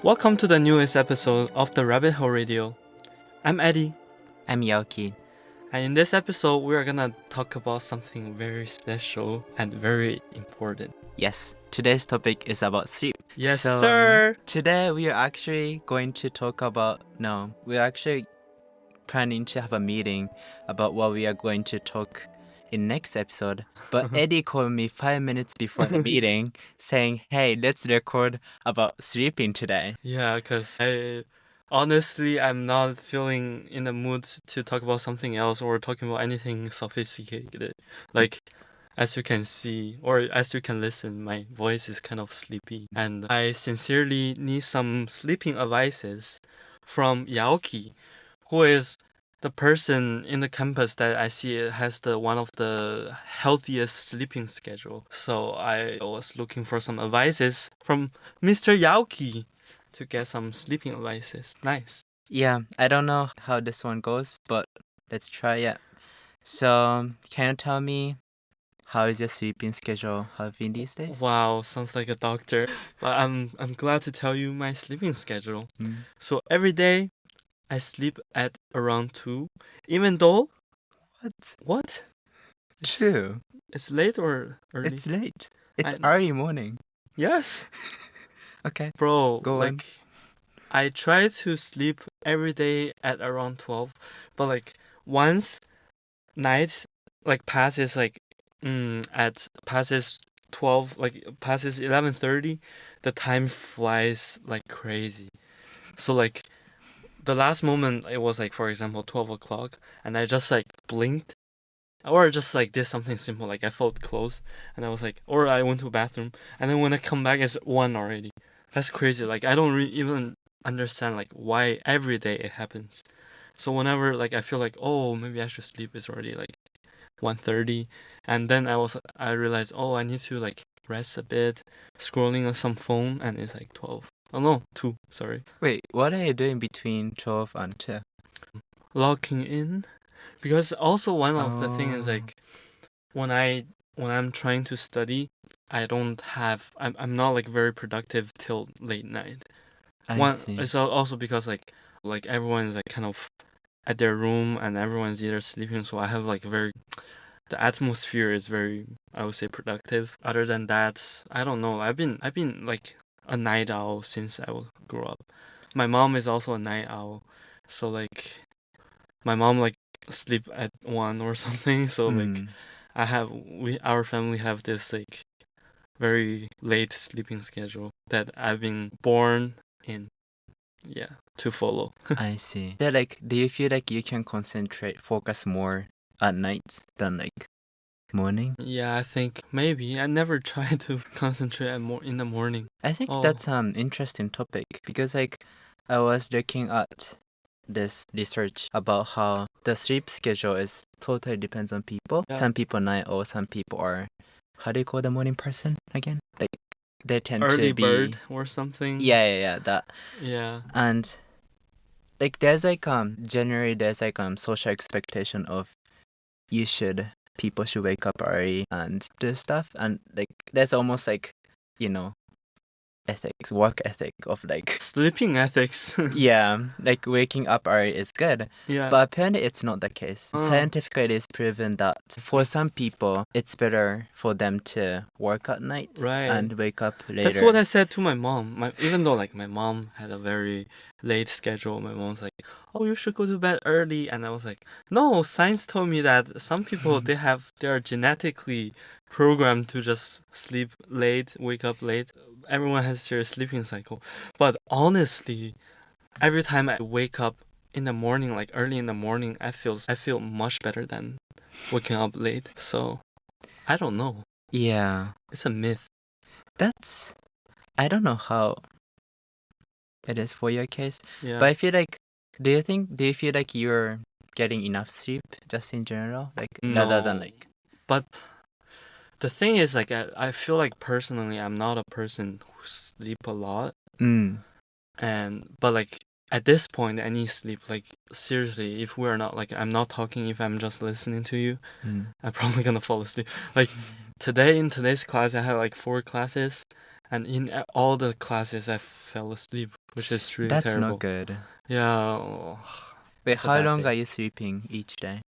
Welcome to the newest episode of the Rabbit Hole Radio. I'm Eddie, I'm Yaoki. and in this episode, we are gonna talk about something very special and very important. Yes, today's topic is about sleep. Yes, so, sir! Today we are actually going to talk about, we're actually planning to have a meeting about what we are going to talk in next episode. But Eddie called me 5 minutes before the meeting saying, hey, let's record about sleeping today. Yeah, because honestly, I'm not feeling in the mood to talk about something else or talking about anything sophisticated. Like, as you can see, or as you can listen, my voice is kind of sleepy. And I sincerely need some sleeping advices from Yaoki, who is the person in the campus that I see has one of the healthiest sleeping schedule. So I was looking for some advices from Mr. Yaoki to get some sleeping advices. Nice. Yeah, I don't know how this one goes, but let's try it. So, can you tell me how is your sleeping schedule having these days? Wow, sounds like a doctor. But I'm glad to tell you my sleeping schedule. So every day I sleep at around 2, even though what? True. It's late or early? It's late. It's I- early morning. Yes. Okay. Bro, Go on. I try to sleep every day at around 12, but once night passes passes 12, passes 11:30, the time flies like crazy. So the last moment it was for example 12 o'clock, and I just blinked or just did something simple, I felt close and I was or I went to the bathroom, and then when I come back it's 1 already. That's crazy. I don't even understand why every day it happens. So whenever I feel oh, maybe I should sleep, it's already 1:30, and then I realized, oh, I need to rest a bit, scrolling on some phone, and it's 12. Oh no, 2, sorry. Wait, what are you doing between 12 and 2? Logging in, because also one of the things is when I'm trying to study, I'm not very productive till late night. I see. It's also because everyone is kind of at their room and everyone's either sleeping, so I have the atmosphere is very, I would say, productive. Other than that, I don't know. I've been a night owl since I grew up. My mom is also a night owl, so my mom sleep at 1 or something. So our family have this very late sleeping schedule that I've been born in. Yeah, to follow. I see. So, do you feel like you can focus more at night than morning? Yeah, I think maybe. I never tried to concentrate in the morning. I think that's an interesting topic because I was looking at this research about how the sleep schedule is totally depends on people. Yeah. Some people night owl, some people are, how do you call the morning person again? They tend Early to be bird or something. Yeah, that. Yeah. And there's generally there's social expectation of people should wake up early and do stuff, and there's almost ethics, work ethic of Sleeping ethics. yeah, waking up early is good. Yeah. But apparently it's not the case. Scientifically it is proven that for some people it's better for them to work at night and wake up later. That's what I said to my mom. Even though my mom had a very late schedule, my mom's oh, you should go to bed early, and I was no, science told me that some people they are genetically programmed to just sleep late, wake up late. Everyone has their sleeping cycle. But honestly, every time I wake up in the morning, early in the morning, I feel much better than waking up late. So I don't know. Yeah. It's a myth. I don't know how it is for your case. Yeah. But I feel do you feel like you're getting enough sleep just in general? Rather than But the thing is I feel personally I'm not a person who sleep a lot. But at this point I need sleep. Seriously, if we're not I'm not talking, if I'm just listening to you, I'm probably gonna fall asleep. In today's class I had 4 classes, and in all the classes I fell asleep, which is really That's terrible. not good. Yeah. Wait, It's a how bad long day. are you sleeping each day?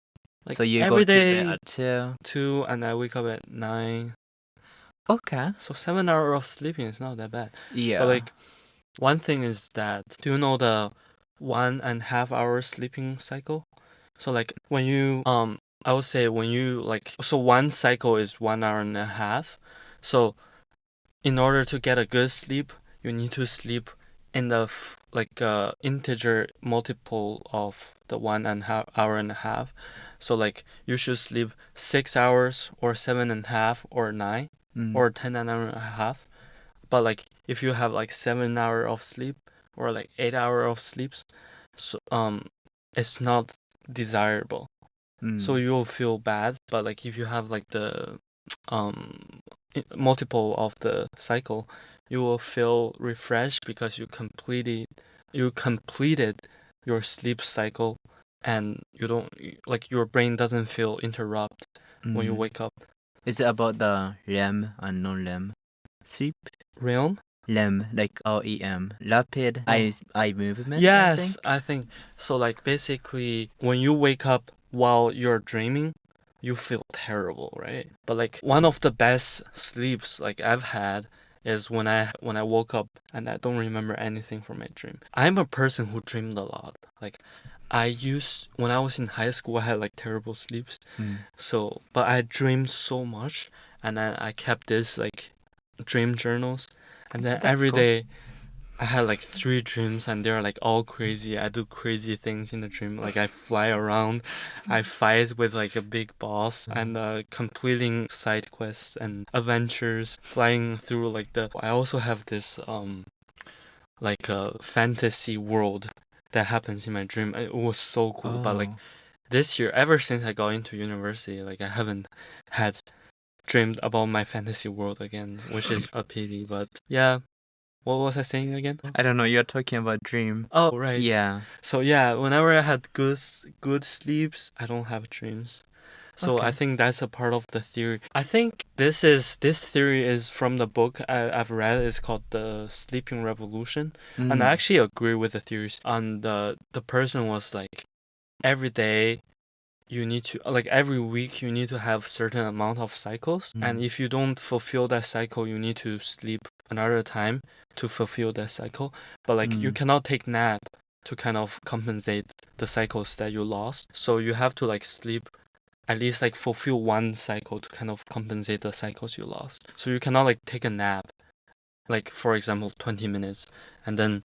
Like So you go every to bed day at 2. 2, and I wake up at 9. Okay. So 7 hours of sleeping is not that bad. Yeah. But like one thing is that, do you know the 1.5 hour sleeping cycle? So like when you I would say when you like, so one cycle is 1.5 hours. So in order to get a good sleep, you need to sleep in the integer multiple of the 1.5 hours. So like you should sleep 6 hours or 7.5 or 9 or 10.5. But like if you have like 7 hours of sleep or like 8 hours of sleeps, so it's not desirable. So you'll feel bad. But like if you have like the multiple of the cycle, you will feel refreshed because you completed your sleep cycle, and you don't like your brain doesn't feel interrupted when you wake up. Is it about the REM and non-REM sleep? REM? REM, like REM, rapid eye movement. Yes, I think so. Like basically, when you wake up while you're dreaming, you feel terrible, right? But like one of the best sleeps like I've had is when I woke up and I don't remember anything from my dream. I'm a person who dreamed a lot. Like when I was in high school, I had like terrible sleeps. So, but I dreamed so much, and I kept this like dream journals, and then That's every cool. day I had like 3 dreams, and they're like all crazy. I do crazy things in the dream. Like I fly around, I fight with like a big boss, and completing side quests and adventures, flying through like I also have this like a fantasy world that happens in my dream. It was so cool. But like this year, ever since I got into university, like I haven't had dreamed about my fantasy world again, which is a pity. But yeah. What was I saying again? I don't know. You're talking about dream. Oh, right. Yeah. So yeah, whenever I had good sleeps, I don't have dreams. So I Okay. think that's a part of the theory. I think this theory is from the book I've read. It's called The Sleeping Revolution, and I actually agree with the theories. And the person was like, every day you need to, like every week you need to have certain amount of cycles, and if you don't fulfill that cycle, you need to sleep another time to fulfill that cycle. But like you cannot take nap to kind of compensate the cycles that you lost. So you have to like sleep, at least like fulfill one cycle to kind of compensate the cycles you lost. So you cannot like take a nap, like for example 20 minutes, and then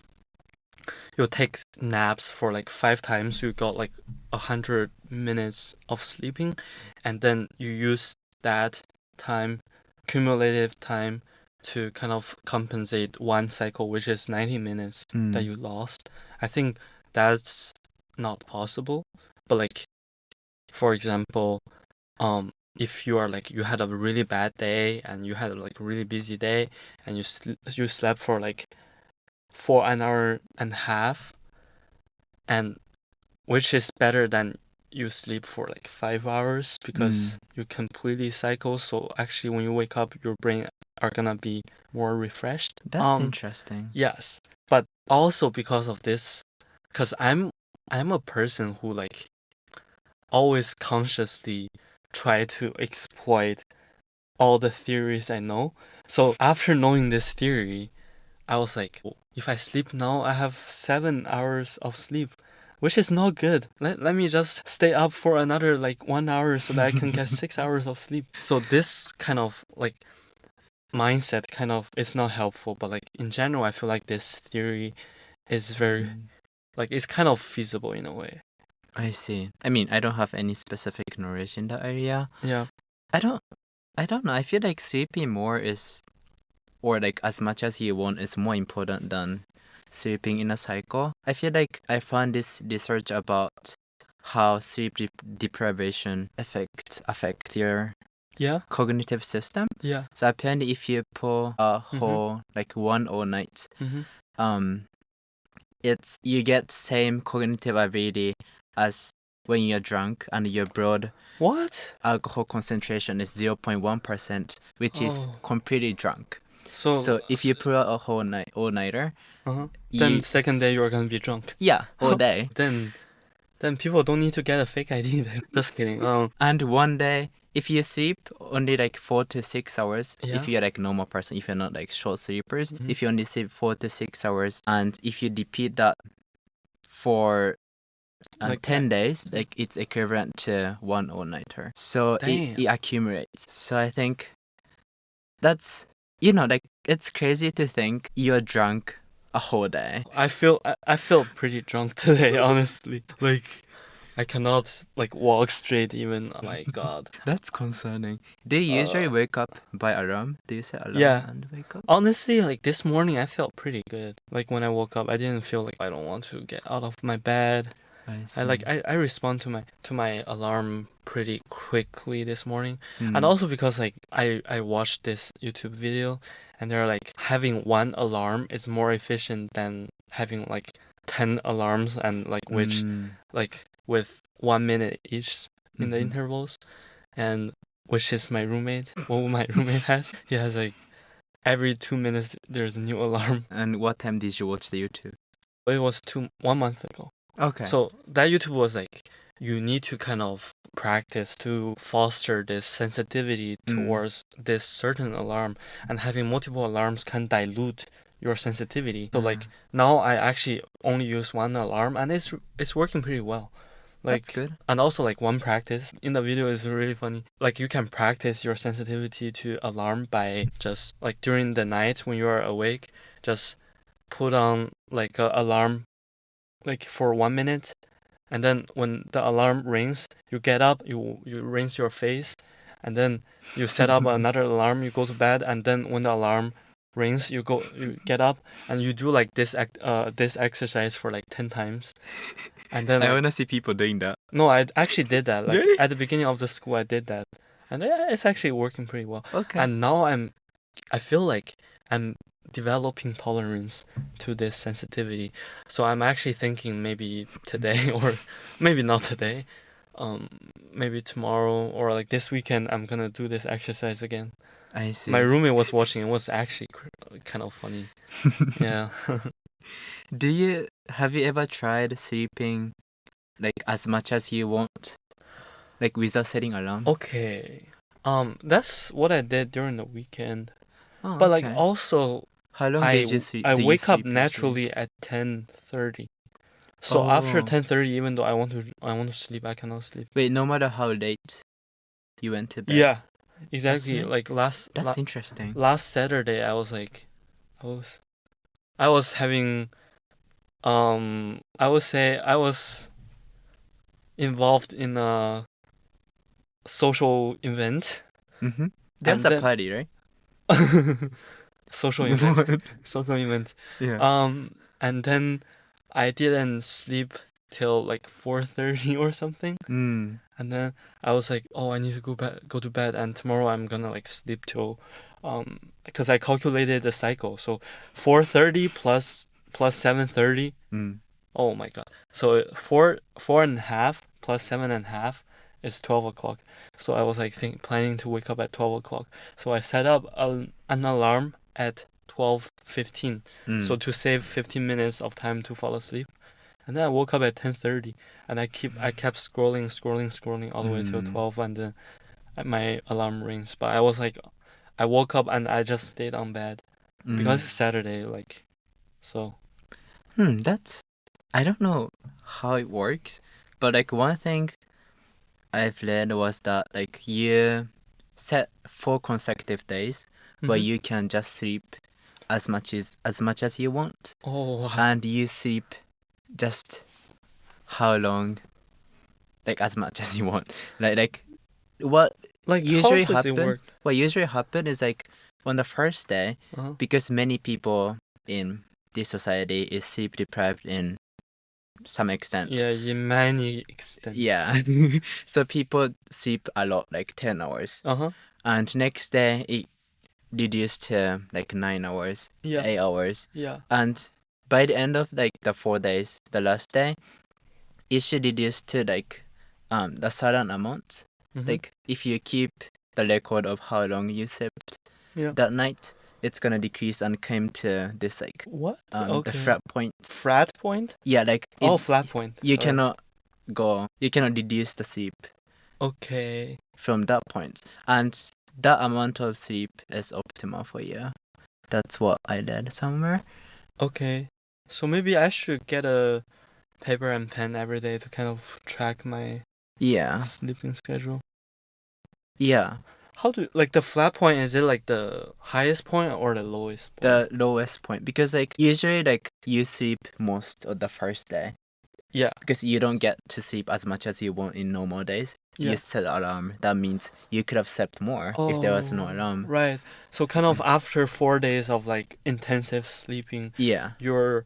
you'll take naps for like 5 times. You got like 100 minutes of sleeping, and then you use that time, cumulative time, to kind of compensate one cycle, which is 90 minutes that you lost. I think that's not possible. But like, for example, if you are like, you had a really bad day and you had like a really busy day, and you slept for like 4.5 hours, and which is better than you sleep for like 5 hours, because you completely cycle. So actually when you wake up, your brain are gonna be more refreshed. That's interesting. Yes, but also because of this, because I'm a person who like always consciously try to exploit all the theories I know. So after knowing this theory, I was like, if I sleep now, I have 7 hours of sleep, which is not good. Let me just stay up for another like 1 hour so that I can get 6 hours of sleep. So this kind of like mindset kind of is not helpful. But like in general, I feel like this theory is very like, it's kind of feasible in a way. I see. I mean, I don't have any specific knowledge in that area. Yeah. I don't know. I feel like sleeping more is, or like as much as you want, is more important than sleeping in a cycle. I feel like I found this research about how sleep deprivation affect your cognitive system. Yeah. So apparently, if you pull a whole like one all night, you get same cognitive ability as when you're drunk, and your blood What? alcohol concentration is 0.1%, which is completely drunk. So if you pull out a whole all-nighter, then you, second day you're gonna be drunk. yeah, all day. Then people don't need to get a fake ID. Then. Just kidding. And one day, if you sleep only like 4 to 6 hours, Yeah. if you're like normal person, if you're not like short sleepers, Mhm. if you only sleep 4 to 6 hours, and if you repeat that for Like 10 days, like it's equivalent to one all-nighter. So Damn. it accumulates. So I think that's, you know, like it's crazy to think you're drunk a whole day. I feel pretty drunk today, honestly. Like I cannot like walk straight even. Oh my god. That's concerning. Do you usually wake up by alarm? Do you set alarm Yeah. and wake up? Honestly, like this morning I felt pretty good. Like when I woke up, I didn't feel like I don't want to get out of my bed. I see. I respond to my alarm pretty quickly this morning. Mm. And also because like I watched this YouTube video and they're like having one alarm is more efficient than having like 10 alarms and like which like with 1 minute each in the intervals, and which is my roommate. What my roommate has, he has like every 2 minutes there's a new alarm. And what time did you watch the YouTube? It was 1 month ago. Okay. So that YouTube was like, you need to kind of practice to foster this sensitivity towards this certain alarm, and having multiple alarms can dilute your sensitivity. So like now I actually only use one alarm and it's working pretty well. Like, that's good. And also like one practice in the video is really funny. Like you can practice your sensitivity to alarm by just like during the night when you are awake, just put on like a alarm like for 1 minute, and then when the alarm rings, you get up, you rinse your face, and then you set up another alarm, you go to bed, and then when the alarm rings, you get up and you do like this exercise for like 10 times. And then I want to see people doing that. No, I actually did that. Like Really? at the beginning of the school I did that. And it's actually working pretty well. Okay. And now I feel like I'm developing tolerance to this sensitivity. So I'm actually thinking maybe today or maybe not today. Maybe tomorrow or like this weekend I'm gonna do this exercise again. I see. My roommate was watching. It was actually kind of funny. Yeah. Have you ever tried sleeping like as much as you want, like without setting alarm? Okay. That's what I did during the weekend. Oh, But like okay. also How long I did you sleep? I do you wake up sleep usually? naturally at 10:30. So after Oh. 10:30, even though I want to sleep, I cannot sleep. Wait, no matter how late you went to bed. Yeah, exactly. right. Like That's interesting. last Saturday, I was like, I was having, I would say I was involved in a social event. Mm-hmm. There's a then- party, right? Social event. Social event. Yeah. And then I didn't sleep till like 4:30 or something. Mm. And then I was like, oh, I need to go to bed, and tomorrow I'm gonna like sleep till, because I calculated the cycle. So 4:30 plus 7:30. Mm. Oh my god. So 4.5 plus 7.5 is 12 o'clock. So I was like planning to wake up at 12 o'clock. So I set up an alarm at 12:15. Mm. So to save 15 minutes of time to fall asleep. And then I woke up at 10:30, and I kept scrolling all the way till 12, and then my alarm rings. But I was like, I woke up and I just stayed on bed because it's Saturday, like, so. That's, I don't know how it works, but like one thing I've read was that like you set 4 consecutive days where Mhm. you can just sleep as much as you want, Oh, wow. and you sleep just how long, like as much as you want. Like what Like, usually how does it happen? work? What usually happen is like on the first day, Uh-huh. because many people in this society is sleep deprived in some extent. Yeah, in many extents. Yeah. So people sleep a lot, like 10 hours. Uh-huh. And next day it reduced to like 9 hours, Yeah. 8 hours. Yeah. And by the end of like the 4 days, the last day, it should reduce to like the certain amount. Mhm. Like if you keep the record of how long you slept Yeah. that night, it's gonna decrease and come to this like What? the Okay. flat point. Flat point? Yeah, like Oh, flat point. you Sorry. cannot deduce the sleep Okay. from that point, and that amount of sleep is optimal for you. That's what I did somewhere. Okay. So maybe I should get a paper and pen every day to kind of track my Yeah, sleeping schedule. yeah. How do like the flat point, is it like the highest point or the lowest point? The lowest point, because like usually like you sleep most of the first day Yeah. because you don't get to sleep as much as you want in normal days. Yeah. You set alarm. That means you could have slept more if there was no alarm. Right. So kind of after 4 days of like intensive sleeping, Yeah. your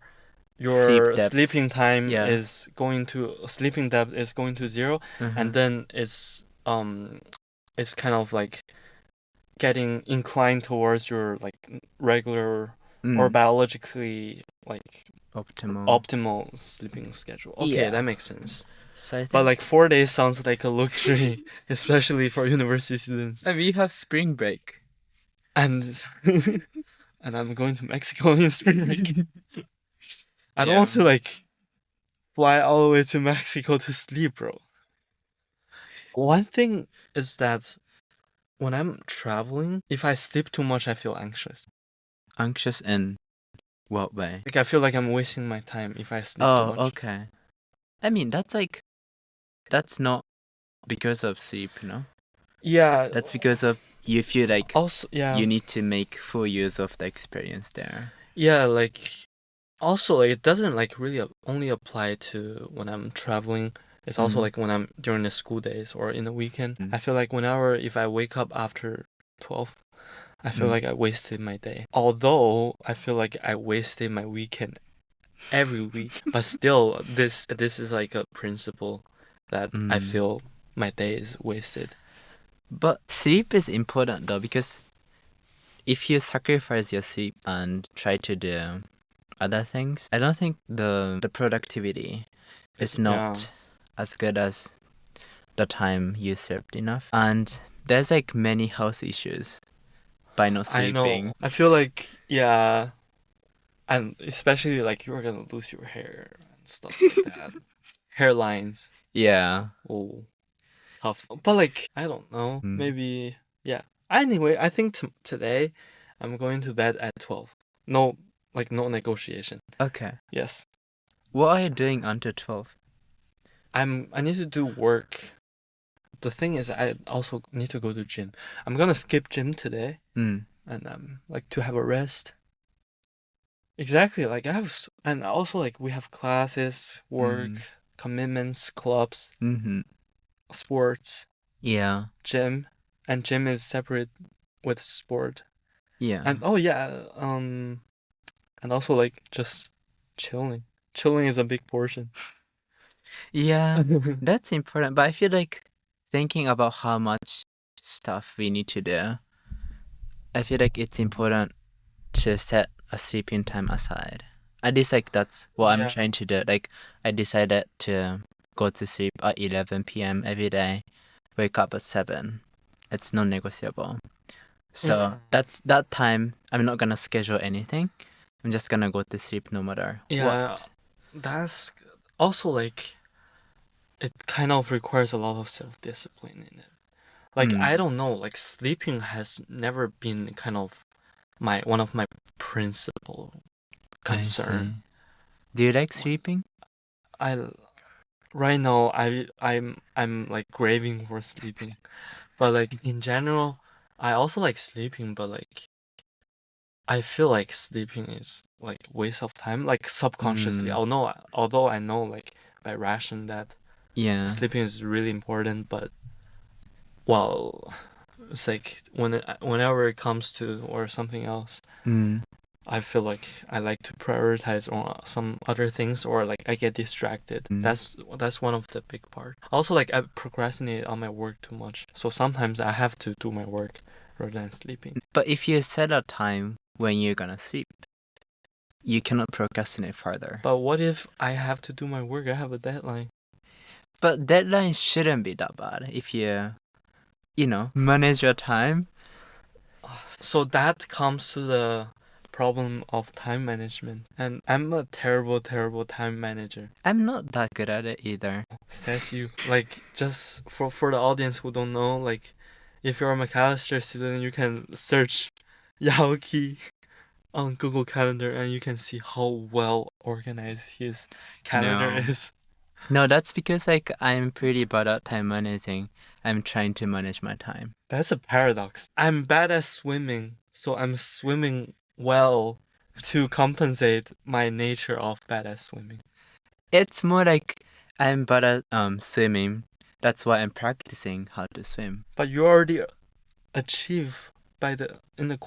Sleep depth. sleeping time Yeah. is going to sleeping depth is going to 0, and then it's kind of like getting inclined towards your like regular or biologically like optimal sleeping schedule. Okay, Yeah. that makes sense. So I think, But like 4 days sounds like a luxury, especially for university students. and we have spring break. And and I'm going to Mexico in spring break. I don't Yeah. want to like fly all the way to Mexico to sleep, bro. One thing is that when I'm traveling, if I sleep too much, I feel anxious. Anxious in what way? Like I feel like I'm wasting my time if I sleep too Oh, much. okay. I mean, that's not because of sleep, you know? Yeah. That's because of you feel like Also, yeah. you need to make full use of the experience there. Yeah, like also like, it doesn't like really only apply to when I'm traveling. It's also like when I'm during the school days or in the weekend. I feel like if I wake up after 12, I feel like I wasted my day. Although I feel like I wasted my weekend every week, but still this is like a principle that I feel my day is wasted. But sleep is important though, because if you sacrifice your sleep and try to do other things, I don't think the productivity is not as good as the time you slept enough. And there's like many health issues by not sleeping. I know. I feel like, yeah, and especially like you're gonna lose your hair and stuff like that. Hairlines. Yeah. Oh, tough. But like, I don't know. Maybe, yeah. Anyway, I think today I'm going to bed at 12. No, like no negotiation. Okay. Yes. What are you doing until 12? I need to do work. The thing is, I also need to go to gym. I'm gonna skip gym today, and like to have a rest. Exactly, like and also like we have classes, work, commitments, clubs, sports, Yeah. gym, and gym is separate with sport. Yeah. And and also like just chilling. Chilling is a big portion. Yeah, that's important. But I feel like thinking about how much stuff we need to do, I feel like it's important to set a sleeping time aside. At least like that's what I'm trying to do. Like I decided to go to sleep at 11 p.m. every day, wake up at 7. It's non-negotiable. So that's that time. I'm not gonna schedule anything. I'm just gonna go to sleep no matter what. That's also like it kind of requires a lot of self-discipline in it. Like I don't know, like sleeping has never been kind of one of my principal concern. Do you like sleeping? Right now I'm like craving for sleeping. But like in general, I also like sleeping, but like I feel like sleeping is like waste of time, like subconsciously. Although I know like by ration that sleeping is really important, but well, it's like whenever it comes to or something else, I feel like I like to prioritize on some other things, or like I get distracted. That's one of the big part. Also, like I procrastinate on my work too much, so sometimes I have to do my work rather than sleeping. But if you set a time when you're gonna sleep, you cannot procrastinate further. But what if I have to do my work? I have a deadline. But deadlines shouldn't be that bad if you manage your time. So that comes to the problem of time management. And I'm a terrible, terrible time manager. I'm not that good at it either. Says you. Like, just for the audience who don't know, like, if you're a McAllister student, you can search Yaoki on Google Calendar and you can see how well organized his calendar No. is. No, that's because like I'm pretty bad at time managing. I'm trying to manage my time. That's a paradox. I'm bad at swimming, so I'm swimming well to compensate my nature of bad at swimming. It's more like I'm bad at swimming. That's why I'm practicing how to swim. But you already achieve in the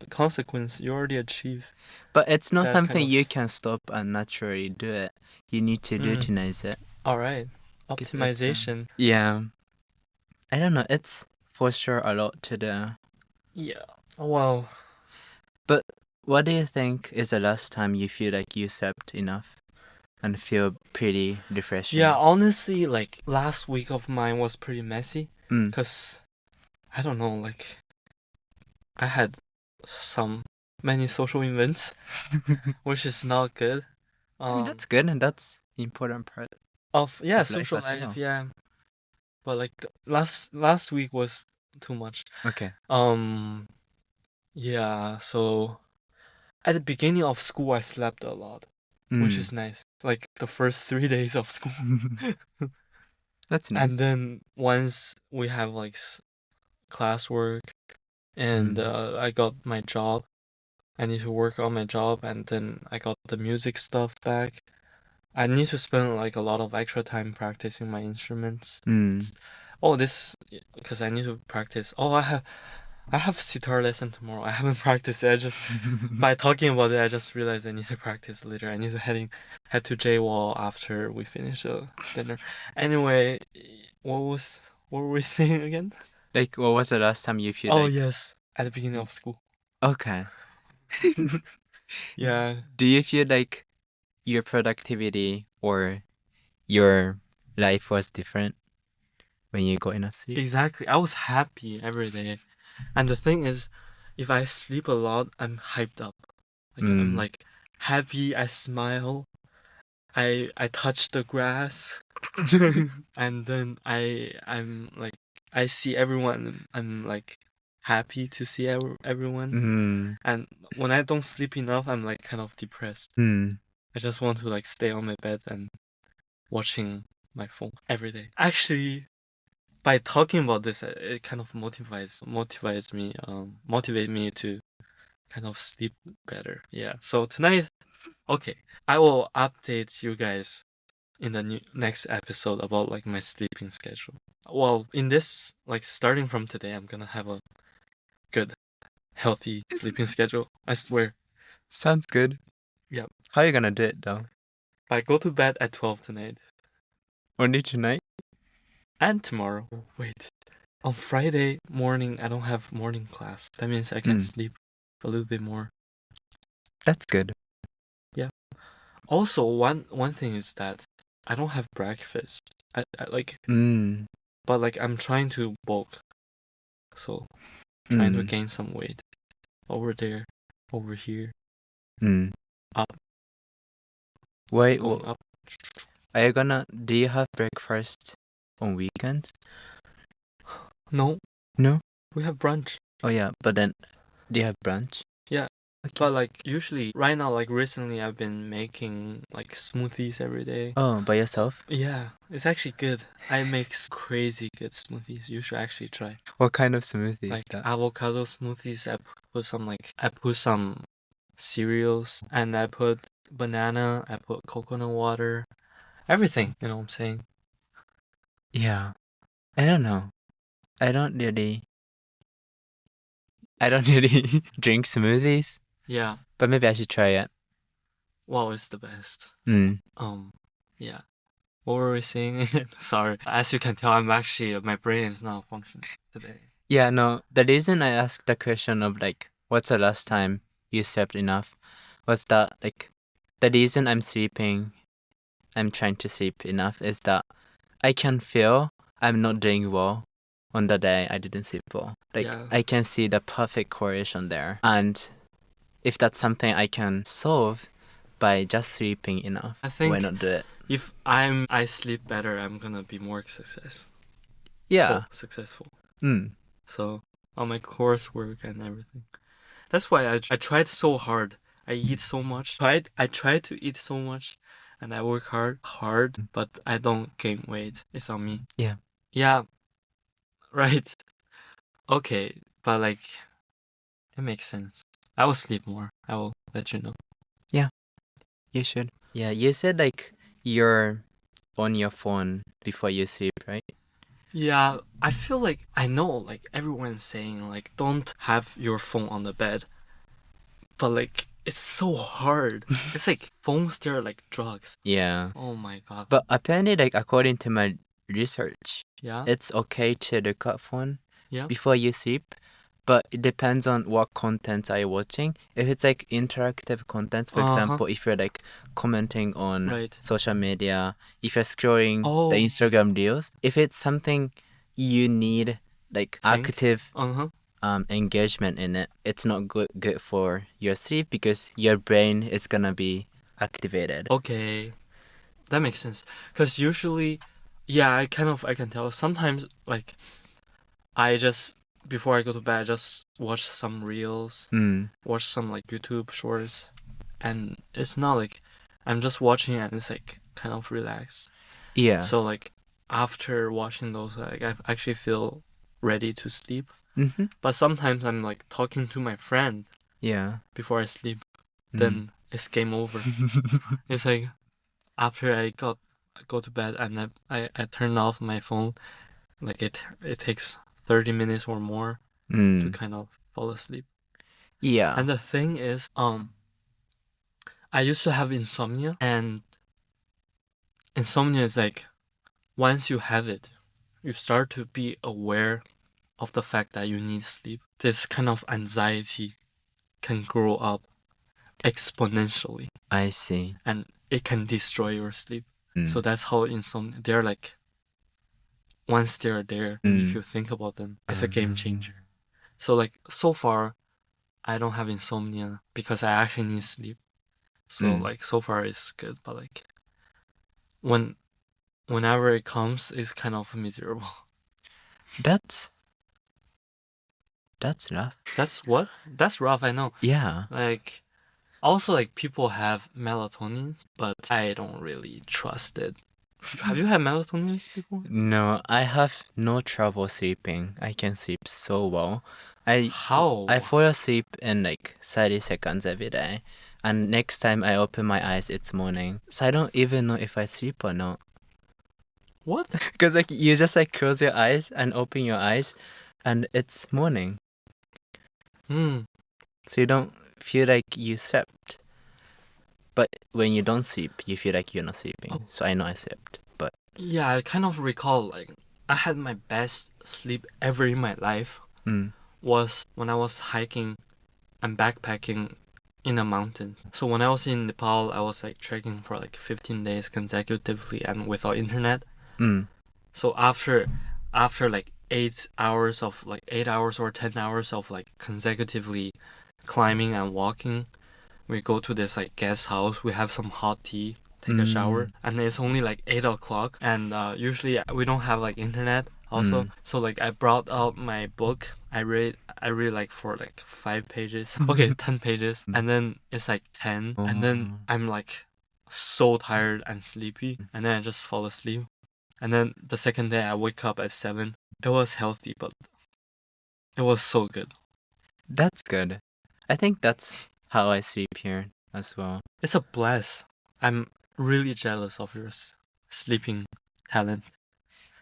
consequence. You already achieve. But it's not That something kind of- you can stop and naturally do it. You need to routinize it. All right, 'Cause it's, optimization. Yeah. I don't know. It's for sure a lot to do. Yeah. Well, What do you think is the last time you feel like you slept enough and feel pretty refreshing? yeah. Honestly, like last week of mine was pretty messy. Mm. Cause I don't know, like I had many social events, which is not good. I mean, that's good and that's important part. Of of life social as life, well. yeah. But like last week was too much. Okay. Yeah. So at the beginning of school, I slept a lot, which is nice. Like the first 3 days of school, That's nice. and then once we have like classwork, and I got my job. I need to work on my job, and then I got the music stuff back. I need to spend like a lot of extra time practicing my instruments. Oh, this because I need to practice. Oh, I have sitar lesson tomorrow. I haven't practiced it. I just by talking about it, I just realized I need to practice later. I need to head to J Wall after we finish the dinner. Anyway, what were we saying again? Like, what was the last time you feel Oh like... yes, at the beginning of school. Okay. Yeah. Do you feel like your productivity or your life was different when you got enough sleep? Exactly. I was happy every day. And the thing is, if I sleep a lot, I'm hyped up. Like I'm like happy, I smile. I touch the grass. And then I'm like I see everyone. I'm like happy to see everyone. And when I don't sleep enough, I'm like kind of depressed. I just want to like stay on my bed and watching my phone every day. Actually, by talking about this, it kind of motivate me to kind of sleep better. Yeah. So tonight, okay, I will update you guys in the next episode about like my sleeping schedule. Well, in this, like starting from today, I'm gonna have a good, healthy sleeping schedule. I swear. Sounds good. Yeah. How are you gonna do it though? I go to bed at 12 tonight. Only tonight? And tomorrow. Wait. On Friday morning, I don't have morning class. That means I can sleep a little bit more. That's good. Yeah. Also, one thing is that I don't have breakfast. I like, but like I'm trying to bulk, so trying to gain some weight. Over there, over here, up. Wait, Going up. are you gonna... Do you have breakfast on weekends? No. No? We have brunch. Oh yeah, but then do you have brunch? Yeah. Okay. But like usually, right now, like recently, I've been making like smoothies every day. Oh, by yourself? Yeah, it's actually good. I make crazy good smoothies. You should actually try. What kind of smoothie Like is that? avocado smoothies. I put some cereals, and I put banana. I put coconut water. Everything. You know what I'm saying? Yeah. I don't know. I don't really drink smoothies, Yeah. but maybe I should try it. Wow, it's the best. Yeah. What were we saying? Sorry. As you can tell, my brain is not functioning today. Yeah, no. The reason I asked the question of like, what's the last time you slept enough, was that like, the reason I'm trying to sleep enough is that I can feel I'm not doing well on the day I didn't sleep well. Like, Yeah. I can see the perfect correlation there. And if that's something I can solve by just sleeping enough, I think why not do it? if I sleep better, I'm gonna be more successful. Yeah. Successful. Mm. So on my coursework and everything. That's why I tried so hard. I eat so much. I tried to eat so much, and I work hard, but I don't gain weight. It's on me. Yeah. Yeah. Right. Okay, but like, it makes sense. I will sleep more. I will let you know. You should. Yeah, you said like you're on your phone before you sleep, right? Yeah, I feel like I know like everyone's saying like don't have your phone on the bed, but like it's so hard. It's like phones, they're like drugs. Yeah. Oh my god. But apparently, like according to my research, Yeah. it's okay to look at phone Yeah. before you sleep, but it depends on what content are you watching. If it's like interactive content, for example, if you're like commenting on Right. social media, if you're scrolling Oh. the Instagram reels, if it's something you need like Think. active Uh-huh. engagement in it, it's not good for your sleep because your brain is gonna be activated. Okay. That makes sense. Cause usually, yeah, I can tell. Sometimes like I just before I go to bed, I just watch some reels, watch some like YouTube shorts, and it's not like I'm just watching it and it's like kind of relaxed. Yeah. So like after watching those, like I actually feel ready to sleep. Mm-hmm. But sometimes I'm like talking to my friend Yeah. before I sleep, then it's game over. It's like after I go to bed and I turn off my phone, like it takes 30 minutes or more to kind of fall asleep. Yeah. And the thing is, I used to have insomnia, and insomnia is like once you have it, you start to be aware of the fact that you need sleep. This kind of anxiety can grow up exponentially, I see. and it can destroy your sleep. So that's how insomnia. They're like once they're there, if you think about them, it's a game changer. So like so far, I don't have insomnia because I actually need sleep. So like so far it's good, but like whenever it comes, it's kind of miserable. That's rough. That's rough, I know. Yeah. Like also like people have melatonin, but I don't really trust it. Have you had melatonin before? No, I have no trouble sleeping. I can sleep so well. How? I fall asleep in like 30 seconds every day. And next time I open my eyes, it's morning. So I don't even know if I sleep or not. What? Because like you just like close your eyes and open your eyes and it's morning. So you don't feel like you slept. But when you don't sleep, you feel like you're not sleeping. So I know I slept. But Yeah, I kind of recall like I had my best sleep ever in my life was when I was hiking and backpacking in the mountains. So when I was in Nepal, I was like trekking for like 15 days consecutively and without internet. So after like 8 hours or 10 hours of like consecutively climbing and walking, we go to this like guest house. We have some hot tea, take a shower, and it's only like 8 o'clock. And usually we don't have like internet also. So like I brought out my book. I read like for like 5 pages. Okay, 10 pages, and then it's like 10, and then I'm like so tired and sleepy, and then I just fall asleep. And then the second day I wake up at 7. It was healthy, but it was so good. that's good. I think that's how I sleep here as well. It's a bless. I'm really jealous of your sleeping talent.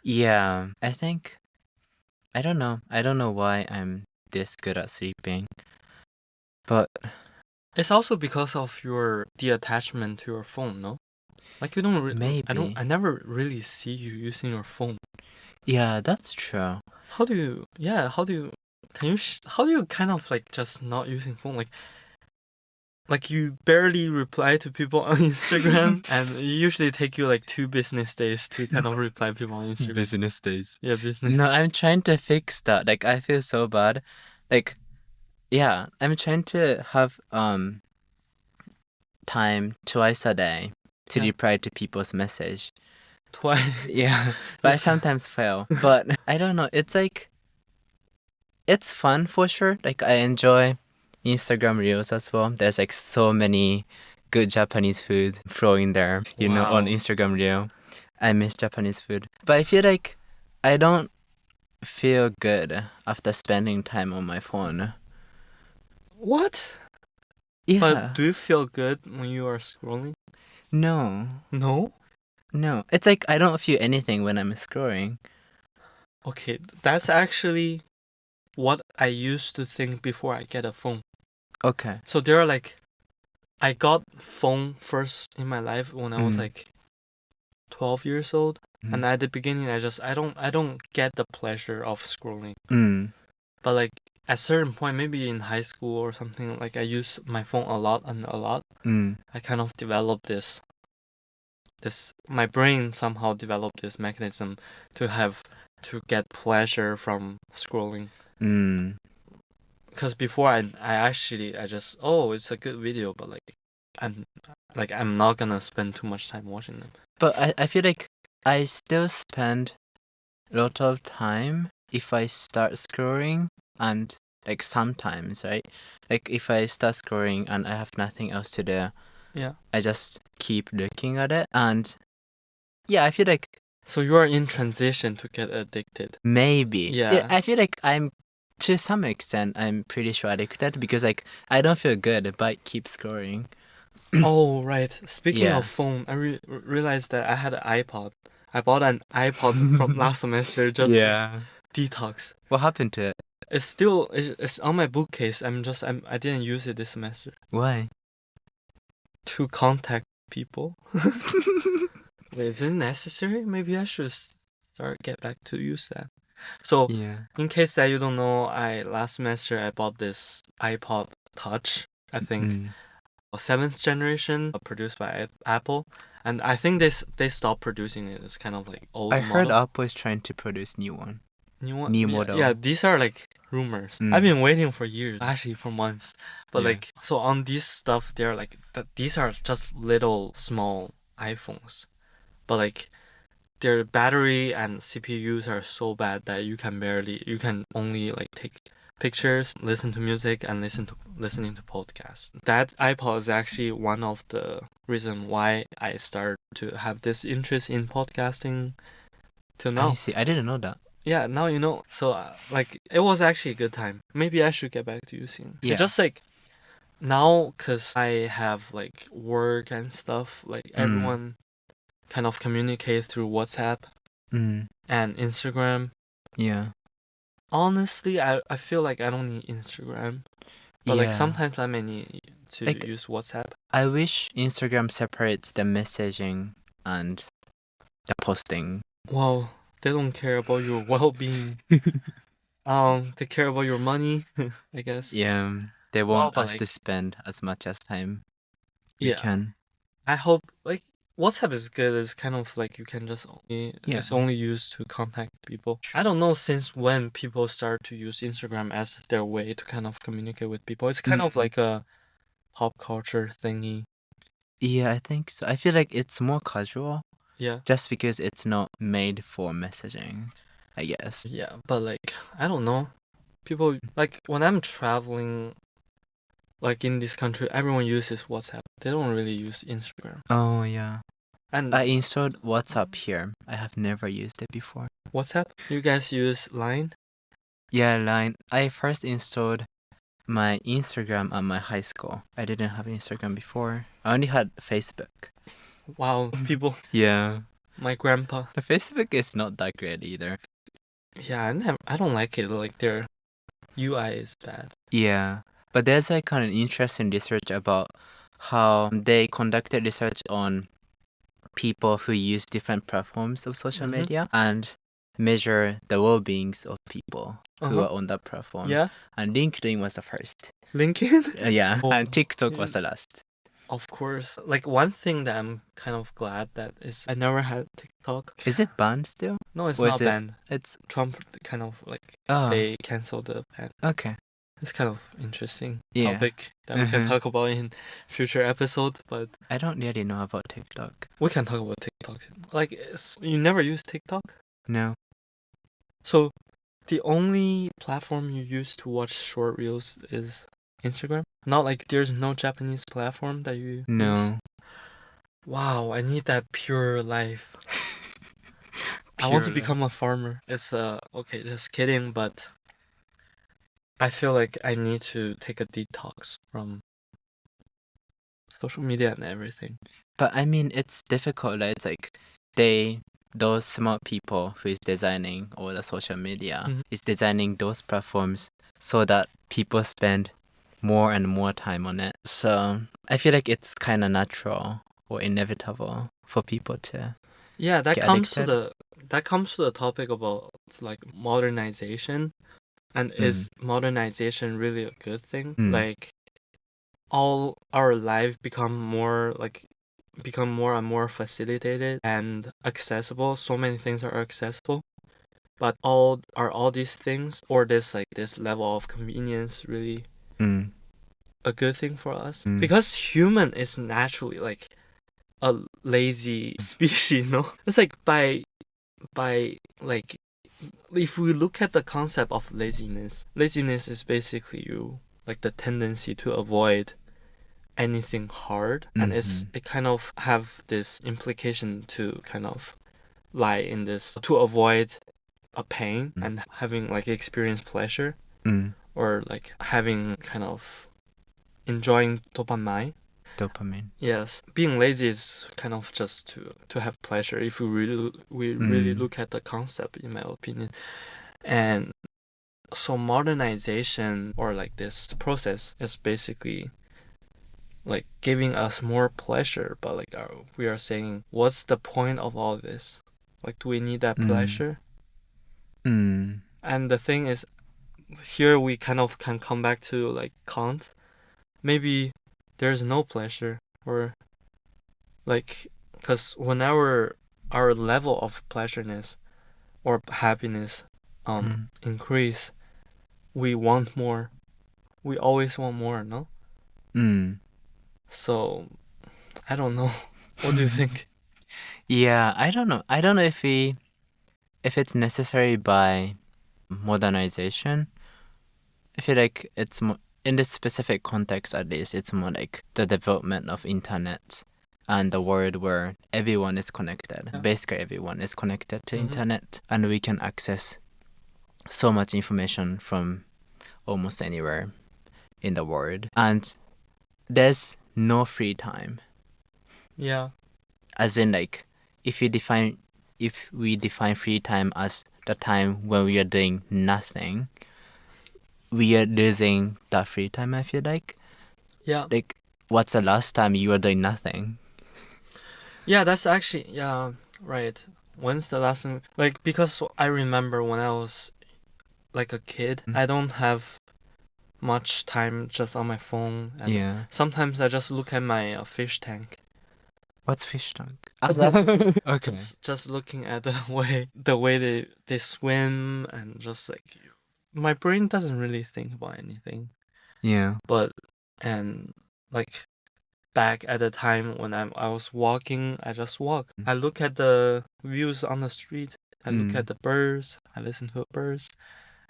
Yeah, I think I don't know. I don't know why I'm this good at sleeping. But It's also because of the attachment to your phone, no? Like you don't maybe. I never really see you using your phone. Yeah, that's true. How do you how do you kind of like just not using phone? Like like you barely reply to people on Instagram, and it usually take you like 2 business days to kind of reply people on Instagram. Business days. Yeah, business. No, I'm trying to fix that. Like, I feel so bad. Like, yeah, I'm trying to have time twice a day to Yeah. reply to people's message. Twice. Yeah, but I sometimes fail. But I don't know. It's like, it's fun for sure. Like, I enjoy Instagram Reels as well. There's like so many good Japanese food flowing there, on Wow. Instagram Reel. I miss Japanese food. But I feel like I don't feel good after spending time on my phone. What? Yeah. But do you feel good when you are scrolling? No. No? No. It's like I don't feel anything when I'm scrolling. Okay, that's actually what I used to think before I get a phone. Okay. So there are like, I got phone first in my life when I was like 12 years old, and at the beginning I don't get the pleasure of scrolling. But like at certain point, maybe in high school or something, like I use my phone a lot. I kind of developed this my brain somehow developed this mechanism to get pleasure from scrolling. Because before I just, oh, it's a good video, but I'm not gonna spend too much time watching them. But I feel like I still spend a lot of time if I start scrolling, and like sometimes, right? Like if I start scrolling and I have nothing else to do, Yeah. I just keep looking at it. And yeah, I feel like So you are in transition to get addicted. maybe. Yeah. I feel like to some extent, I'm pretty sure addicted because like I don't feel good, but I keep scrolling. Oh, right. Speaking Yeah. of phone, I realized that I had an iPod. I bought an iPod from last semester just detox. What happened to it? It's on my bookcase. I didn't use it this semester Why? to contact people. Wait, is it necessary? Maybe I should get back to use that. So, in case that you don't know, last semester I bought this iPod Touch, I think, 7th generation, produced by Apple, and I think they stopped producing it. It's kind of like old I heard model. Apple is trying to produce new one. New New yeah, model. Yeah, these are like rumors. I've been waiting for years, actually for months. But Yeah. like, so on this stuff, they're like these are just little small iPhones, but like their battery and CPUs are so bad that you can only like take pictures, listen to music, and listening to podcasts. That iPod is actually one of the reason why I started to have this interest in podcasting till now. I see. I didn't know that. Yeah, now you know. So like it was actually a good time. Maybe I should get back to using. Yeah. It's just like now, cause I have like work and stuff. Like everyone kind of communicate through WhatsApp and Instagram. Yeah. Honestly, I feel like I don't need Instagram, but like sometimes I may need to use WhatsApp. I wish Instagram separates the messaging and the posting. Well, they don't care about your well-being. They care about your money, I guess. Yeah. They want but us to like- spend as much as time we Yeah. can. I hope like WhatsApp is good. It's kind of like you can just it's only used to contact people. I don't know since when people start to use Instagram as their way to kind of communicate with people. It's kind of like a pop culture thingy. Yeah, I think so. I feel like it's more casual. Yeah. Just because it's not made for messaging, I guess. Yeah, but like I don't know. People like when I'm traveling like in this country, everyone uses WhatsApp. They don't really use Instagram. Oh, yeah. And I installed WhatsApp here. I have never used it before. WhatsApp? You guys use Line? Yeah, Line. I first installed my Instagram at my high school. I didn't have Instagram before. I only had Facebook. Wow, people. Yeah. My grandpa. The Facebook is not that great either. Yeah, I don't like it. Like their UI is bad. Yeah. But there's like kind of interesting research about how they conducted research on people who use different platforms of social media and measure the well-beings of people who are on that platform. Yeah. And LinkedIn was the first. LinkedIn? Yeah, Oh, and TikTok was the last. of course. Like one thing that I'm kind of glad that is I never had TikTok. Is it banned still? No, it's Or is not it- banned. It's Trump kind of like oh they canceled the ban. okay. It's kind of interesting Yeah. topic that we can Mhm. talk about in future episode, but I don't really know about TikTok. we can talk about TikTok. Like you never use TikTok? No. So the only platform you use to watch short reels is Instagram? Not like there's no Japanese platform that you use? No. Wow, I need that pure life. I want to Pure become a farmer. It's okay, just kidding, but I feel like I need to take a detox from social media and everything. But I mean, it's difficult. Like, it's like those smart people who is designing all the social media Mhm. is designing those platforms so that people spend more and more time on it. So I feel like it's kind of natural or inevitable for people to. Yeah, Get addicted? that comes to the topic about like modernization, and is modernization really a good thing? Mm. Like all our life become more and more facilitated and accessible. So many things are accessible. But all these things or this level of convenience really Mm. a good thing for us? Mm. Because human is naturally like a lazy species, no? It's like by like if we look at the concept of laziness is basically you like the tendency to avoid anything hard, and it kind of have this implication to kind of lie in this to avoid a pain and having like experience pleasure Mm. or like having kind of enjoying dopamine. Dopamine. Yes, being lazy is kind of just to have pleasure if we really look at the concept, in my opinion. And so modernization or like this process is basically like giving us more pleasure, but like we are saying, what's the point of all this? Like, do we need that pleasure? Mm. And the thing is, here we kind of can come back to like Kant. Maybe there's no pleasure, or like, because whenever our level of pleasureness or happiness increase, we want more. We always want more, no? Mm. So I don't know. What do you think? Yeah, I don't know. I don't know if it's necessary by modernization. I feel like it's more in this specific context, at least, it's more like the development of internet and the world where everyone is connected. Yeah. Basically, everyone is connected to Mhm. internet, and we can access so much information from almost anywhere in the world. And there's no free time. Yeah. As in, like, if we define free time as the time when we are doing nothing, we are losing that free time, I feel like. Yeah. Like, what's the last time you were doing nothing? Yeah, that's actually, yeah, right. When's the last time? Like, because I remember when I was like a kid, I don't have much time just on my phone. And Yeah. sometimes I just look at my fish tank. What's fish tank? Okay. Just looking at the way they swim, and just like my brain doesn't really think about anything. Yeah. But and like back at the time when I was walking, I just walk. I look at the views on the street. I look at the birds. I listen to the birds.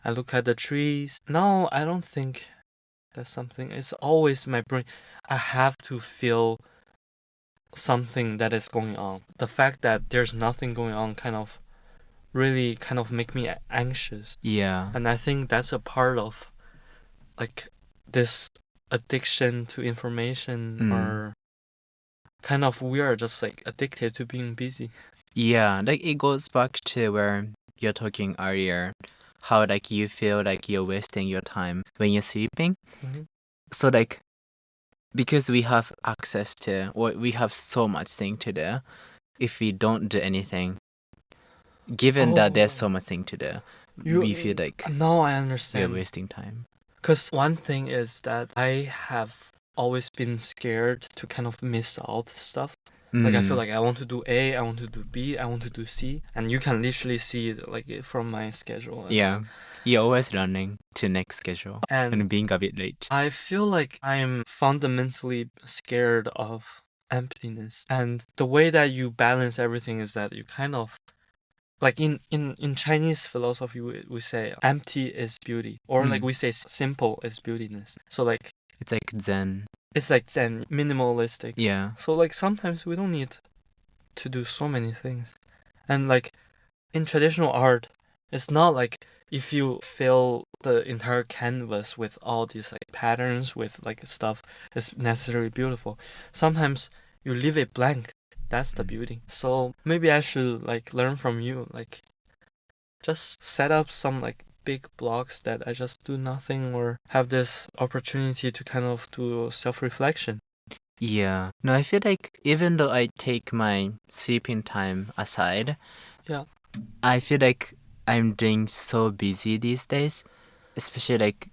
I look at the trees. No, I don't think that's something. It's always my brain. I have to feel something that is going on. The fact that there's nothing going on really kind of make me anxious. Yeah. And I think that's a part of like this addiction to information, or kind of we are just like addicted to being busy. Yeah, like it goes back to where you're talking earlier, how like you feel like you're wasting your time when you're sleeping. Mhm. So like, because we have access to, or we have so much thing to do, if we don't do anything, given that there's so much thing to do, we feel like now I we're understand. wasting time. Because one thing is that I have always been scared to kind of miss out stuff. Like I feel like I want to do A, I want to do B, I want to do C, and you can literally see it, like from my schedule. Yeah. You're always running to next schedule And and being a bit late. I feel like I'm fundamentally scared of emptiness. And the way that you balance everything is that you kind of like in Chinese philosophy we say empty is beauty, or like we say simple is beautiness. So like It's like Zen. it's like Zen, minimalistic. Yeah. So like sometimes we don't need to do so many things. And like in traditional art, it's not like if you fill the entire canvas with all these like patterns with like stuff, it's necessarily beautiful. Sometimes you leave it blank. That's the beauty. So maybe I should like learn from you, like just set up some like big blocks that I just do nothing, or have this opportunity to kind of do self-reflection. Yeah. No, I feel like even though I take my sleeping time aside, Yeah. I feel like I'm doing so busy these days, especially like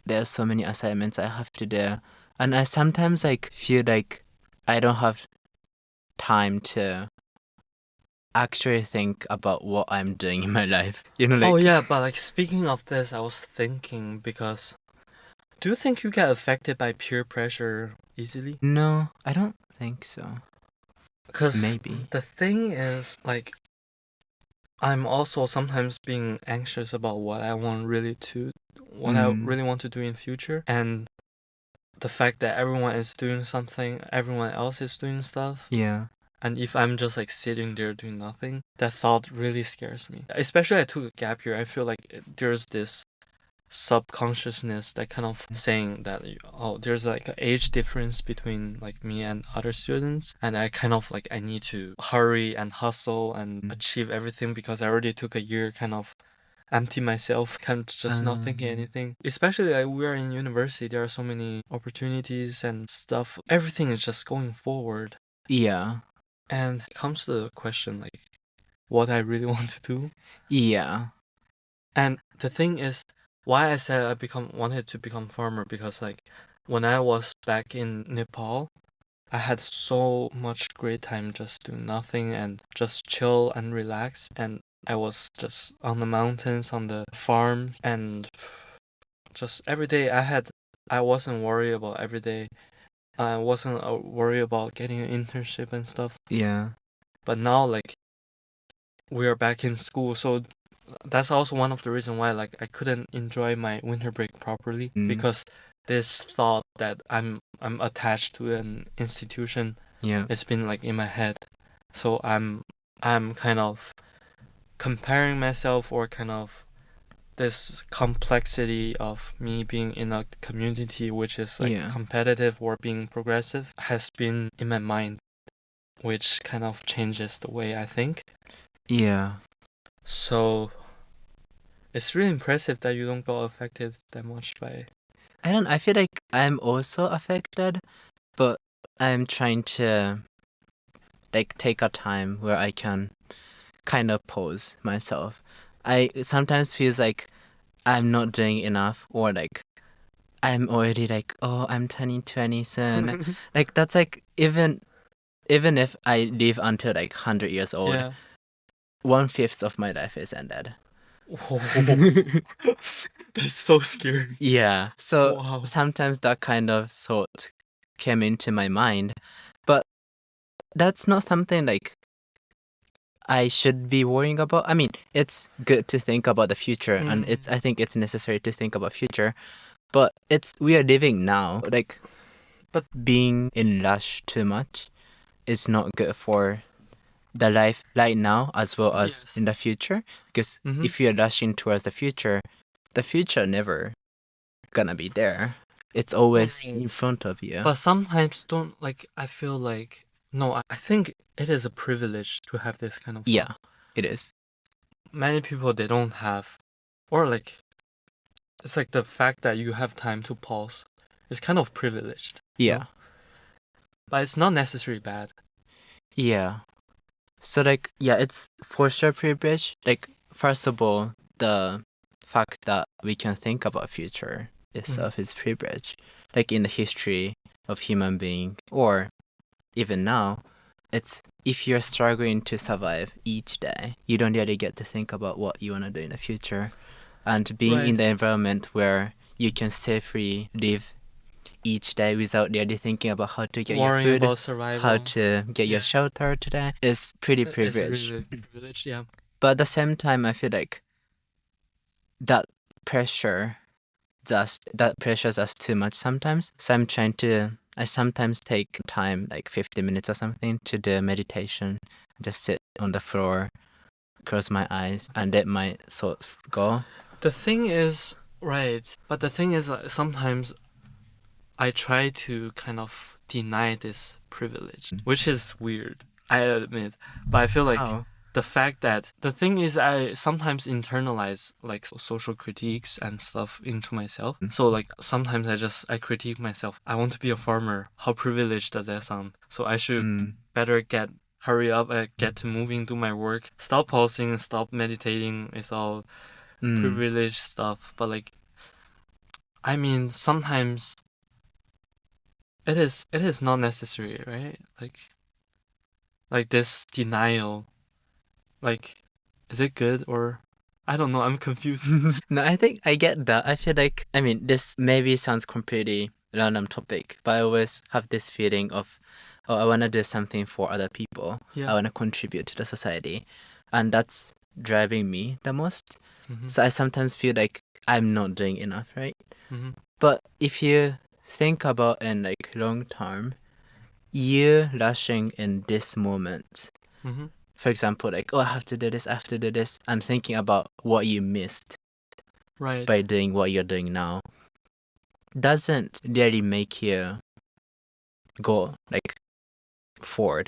there are so many assignments I have to do. And I sometimes like feel like I don't have time to actually think about what I'm doing in my life. You know, like Oh yeah, but like speaking of this, I was thinking, because do you think you get affected by peer pressure easily? no, I don't think so. Because Maybe. the thing is, like, I'm also sometimes being anxious about what I really want to do in future, and the fact that everyone is doing something, everyone else is doing stuff, Yeah. and if I'm just like sitting there doing nothing, that thought really scares me. Especially I took a gap year, I feel like there's this subconsciousness that kind of saying that, oh, there's like an age difference between like me and other students, and I kind of like I need to hurry and hustle and achieve everything because I already took a year kind of empty myself, kind of just not thinking anything. Especially like we are in university, there are so many opportunities and stuff, everything is just going forward. Yeah. And it comes to the question like what I really want to do. Yeah. And the thing is, why I said wanted to become farmer, because like when I was back in Nepal, I had so much great time just doing nothing and just chill and relax. And I was just on the mountains, on the farms, and just every day I wasn't worried about every day. I wasn't worried about getting an internship and stuff. Yeah. But now like we are back in school, so that's also one of the reasons why like I couldn't enjoy my winter break properly, because this thought that I'm attached to an institution, Yeah. it's been like in my head. So I'm kind of comparing myself, or kind of this complexity of me being in a community which is like competitive or being progressive has been in my mind, which kind of changes the way I think. Yeah. So it's really impressive that you don't get affected that much by. I feel like I'm also affected, but I'm trying to like take a time where I can kind of pause myself. I sometimes feels like I'm not doing enough, or like I'm already like, oh, I'm turning 20 soon. Like that's like even if I live until like 100 years old, Yeah. 1/5 of my life is ended. Whoa. That's so scary. Yeah. So Wow. sometimes that kind of thought came into my mind, but that's not something like I should be worrying about. I mean, it's good to think about the future, and I think it's necessary to think about future, but we are living now. Like, but being in rush too much is not good for the life right now as well as in the future. Because if you're rushing towards the future never gonna be there. It's always in front of you. But sometimes don't like I feel like no, I think it is a privilege to have this kind of thought. Yeah, it is. Many people they don't have, or like it's like the fact that you have time to pause is kind of privileged. Yeah. No? But it's not necessarily bad. Yeah. So like yeah, it's for sure privilege. Like first of all, the fact that we can think about future itself is privilege. Like in the history of human being, or even now, it's if you're struggling to survive each day, you don't really get to think about what you want to do in the future. And being in Right. the environment where you can safely live each day without really thinking about how to get your Worrying food, about survival. how to get your Yeah. shelter today is pretty It's privileged. really privileged, yeah. But at the same time, I feel like that pressures us too much sometimes. So I sometimes take time, like 50 minutes or something, to do meditation. Just sit on the floor, close my eyes, and let my thoughts go. The thing is, right, but the thing is, sometimes I try to kind of deny this privilege, which is weird, I admit. But I feel like How? the fact that the thing is, I sometimes internalize like social critiques and stuff into myself. So like sometimes I critique myself. I want to be a farmer. How privileged does that sound? So I should better hurry up and get to moving, do my work, stop posting, stop meditating. It's all privileged stuff. But like, I mean, sometimes it is not necessary, right? Like this denial. Like, is it good or I don't know, I'm confused. No, I think I get that. I feel like, I mean, this maybe sounds completely random topic, but I always have this feeling of, oh, I want to do something for other people. Yeah. I want to contribute to the society. And that's driving me the most. Mhm. So I sometimes feel like I'm not doing enough, right? Mhm. But if you think about in like long term, you rushing in this moment, Mhm. for example, like, oh, I have to do this, I have to do this. I'm thinking about what you missed Right. by doing what you're doing now. Doesn't really make you go like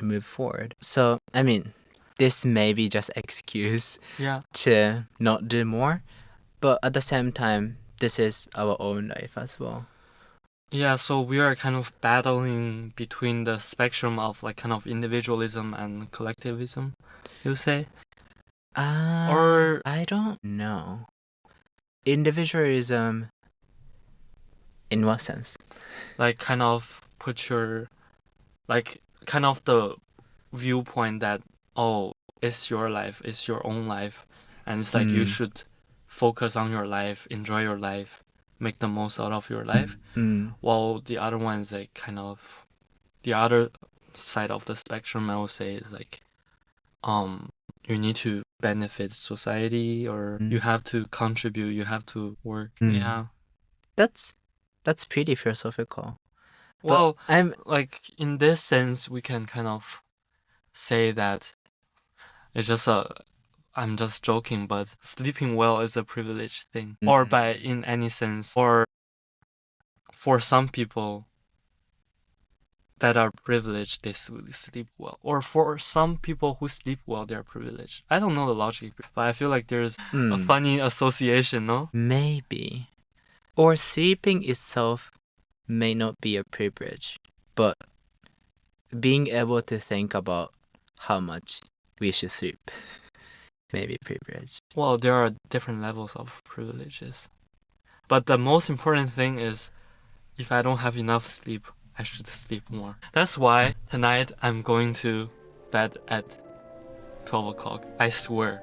move forward. So, I mean, this may be just excuse Yeah. to not do more, but at the same time, this is our own life as well. Yeah, so we are kind of battling between the spectrum of like kind of individualism and collectivism, you say? Or I don't know. Individualism, in what sense? like kind of put your like kind of the viewpoint that, oh, it's your life, it's your own life, and it's like you should focus on your life, enjoy your life, make the most out of your life. While the other one is like kind of the other side of the spectrum, I would say, is like you need to benefit society, or you have to contribute, you have to work. Yeah. That's pretty philosophical. Well, I'm like in this sense, we can kind of say that it's just I'm just joking, but sleeping well is a privileged thing. Or by in any sense, or for some people that are privileged, they sleep well. Or for some people who sleep well, they're privileged. I don't know the logic, but I feel like there's a funny association, no? maybe. Or sleeping itself may not be a privilege, but being able to think about how much we should sleep may be privilege. Well, there are different levels of privileges. But the most important thing is, if I don't have enough sleep, I should sleep more. That's why tonight I'm going to bed at 12 o'clock. I swear.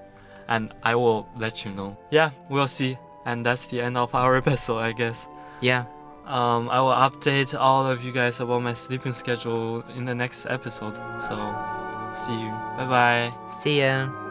And I will let you know. Yeah, we'll see. And that's the end of our episode, I guess. Yeah. I will update all of you guys about my sleeping schedule in the next episode. So, see you. Bye bye. See ya.